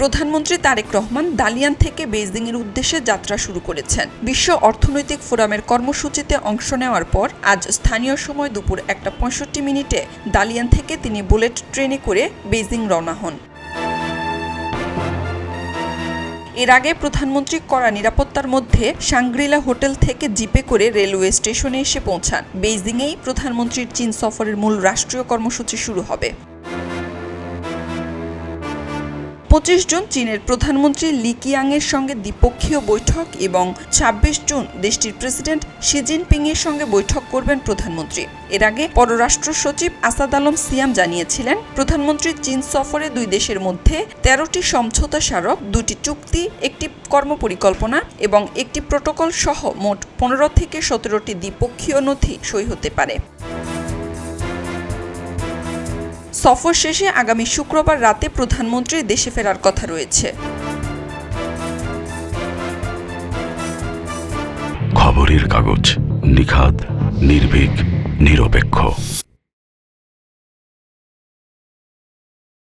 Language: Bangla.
প্রধানমন্ত্রী তারেক রহমান দালিয়ান থেকে বেইজিংয়ের উদ্দেশ্যে যাত্রা শুরু করেছেন। বিশ্ব অর্থনৈতিক ফোরামের কর্মসূচিতে অংশ নেওয়ার পর আজ স্থানীয় সময় দুপুর 1:65 দালিয়ান থেকে তিনি বুলেট ট্রেনে করে বেইজিং রওনা হন। এর আগে প্রধানমন্ত্রী কড়া নিরাপত্তার মধ্যে শাংগ্রিলা হোটেল থেকে জিপে করে রেলওয়ে স্টেশনে এসে পৌঁছান। বেইজিংয়েই প্রধানমন্ত্রীর চীন সফরের মূল রাষ্ট্রীয় কর্মসূচি শুরু হবে। 25 জুন চীনের প্রধানমন্ত্রী লি কিয়াংয়ের সঙ্গে দ্বিপক্ষীয় বৈঠক এবং 26 জুন দেশটির প্রেসিডেন্ট শি জিনপিংয়ের সঙ্গে বৈঠক করবেন প্রধানমন্ত্রী। এর আগে পররাষ্ট্র সচিব আসাদ আলম সিয়াম জানিয়েছিলেন, প্রধানমন্ত্রীর চীন সফরে দুই দেশের মধ্যে 13টি সমঝোতা স্মারক, 2টি চুক্তি, একটি কর্মপরিকল্পনা এবং একটি প্রোটোকল সহ মোট 15 থেকে 17টি দ্বিপক্ষীয় নথি সই হতে পারে। সফর শেষে আগামী শুক্রবার রাতে প্রধানমন্ত্রীর দেশে ফেরার কথা রয়েছে। খবরের কাগজ, নিখাত, নির্ভীক, নিরপেক্ষ।